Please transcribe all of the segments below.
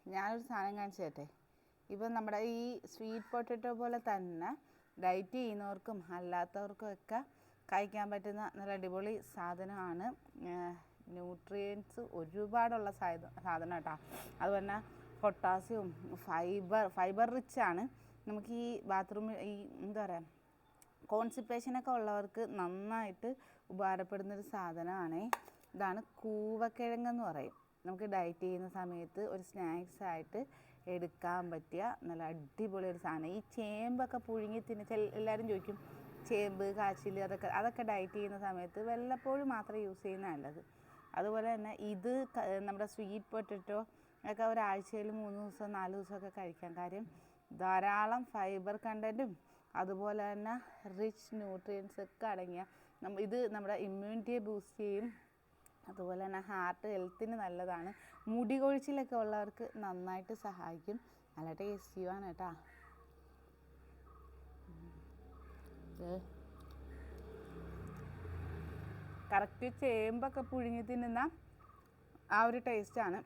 ഞാനൊരു സാധനം കാണിച്ചു തരട്ടെ. ഇപ്പം നമ്മുടെ ഈ സ്വീറ്റ് പൊട്ടറ്റോ പോലെ തന്നെ ഡയറ്റ് ചെയ്യുന്നവർക്കും അല്ലാത്തവർക്കും ഒക്കെ കഴിക്കാൻ പറ്റുന്ന നല്ല അടിപൊളി സാധനമാണ്. ന്യൂട്രിയൻസ് ഒരുപാടുള്ള സാധനം കേട്ടോ. അതുപോലെ തന്നെ പൊട്ടാസ്യവും ഫൈബർ റിച്ചാണ്. നമുക്ക് ഈ ബാത്റൂമിൽ ഈ എന്താ പറയുക കോൺസ്റ്റിപ്പേഷനൊക്കെ ഉള്ളവർക്ക് നന്നായിട്ട് ഉപകാരപ്പെടുന്നൊരു സാധനമാണ്. ഇതാണ് കൂവക്കിഴങ്ങെന്ന് പറയും. നമുക്ക് ഡയറ്റ് ചെയ്യുന്ന സമയത്ത് ഒരു സ്നാക്സ് ആയിട്ട് എടുക്കാൻ പറ്റിയ നല്ല അടിപൊളി ഒരു സാധനം. ഈ ചേമ്പൊക്കെ പുഴുങ്ങി എല്ലാവരും ചോദിക്കും ചേമ്പ് കാച്ചിൽ അതൊക്കെ ഡയറ്റ് ചെയ്യുന്ന സമയത്ത് വല്ലപ്പോഴും മാത്രം യൂസ് ചെയ്യുന്ന നല്ലത്. അതുപോലെ തന്നെ ഇത് നമ്മുടെ സ്വീറ്റ് പൊട്ടറ്റോ ഒക്കെ ഒരാഴ്ചയിൽ 3 ദിവസം 4 ദിവസമൊക്കെ കഴിക്കാൻ. കാര്യം ധാരാളം ഫൈബർ കണ്ടൻറ്റും അതുപോലെ തന്നെ റിച്ച് ന്യൂട്രിയൻസ് ഒക്കെ അടങ്ങിയ ഇത് നമ്മുടെ ഇമ്മ്യൂണിറ്റിയെ ബൂസ്റ്റ് ചെയ്യും. അതുപോലെ തന്നെ ഹാർട്ട് ഹെൽത്തിന് നല്ലതാണ്. മുടി കൊഴിച്ചിലൊക്കെ ഉള്ളവർക്ക് നന്നായിട്ട് സഹായിക്കും. നല്ല ടേസ്റ്റിയുമാണ് കേട്ടോ. കറക്റ്റ് ചേമ്പൊക്കെ പുഴുങ്ങി തിന്നുന്ന ആ ഒരു ടേസ്റ്റാണ്.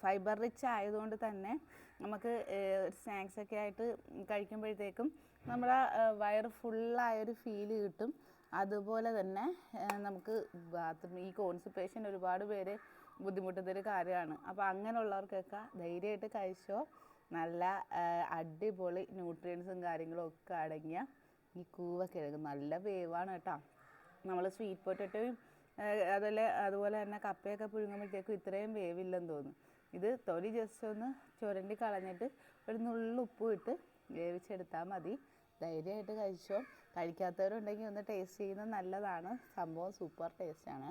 ഫൈബർ റിച്ച് ആയതുകൊണ്ട് തന്നെ നമുക്ക് സ്നാക്സൊക്കെ ആയിട്ട് കഴിക്കുമ്പോഴത്തേക്കും നമ്മുടെ വയറ് ഫുള്ളായൊരു ഫീല് കിട്ടും. അതുപോലെ തന്നെ നമുക്ക് ഈ കോൺസ്റ്റിപ്പേഷൻ ഒരുപാട് പേര് ബുദ്ധിമുട്ടുന്നൊരു കാര്യമാണ്. അപ്പോൾ അങ്ങനെയുള്ളവർക്കൊക്കെ ധൈര്യമായിട്ട് കഴിച്ചോ. നല്ല അടിപൊളി ന്യൂട്രിയൻസും കാര്യങ്ങളും ഒക്കെ അടങ്ങിയ ഈ കൂവക്കിഴങ്ങ് നല്ല വേവാണ് കേട്ടോ. നമ്മൾ സ്വീറ്റ് പൊട്ടറ്റോയും അതുപോലെ തന്നെ കപ്പയൊക്കെ പുഴുങ്ങുമ്പോഴത്തേക്കും ഇത്രയും വേവില്ലെന്ന് തോന്നും. ഇത് തൊലി ജസ്റ്റ് ഒന്ന് ചുരണ്ടി കളഞ്ഞിട്ട് ഒരു നുള്ളു ഉപ്പും ഇട്ട് വേവിച്ചെടുത്താൽ മതി. ധൈര്യമായിട്ട് കഴിച്ചോ. കഴിക്കാത്തവരുണ്ടെങ്കിൽ ഒന്ന് ടേസ്റ്റ് ചെയ്യുന്നത് നല്ലതാണ്. സംഭവം സൂപ്പർ ടേസ്റ്റാണ്.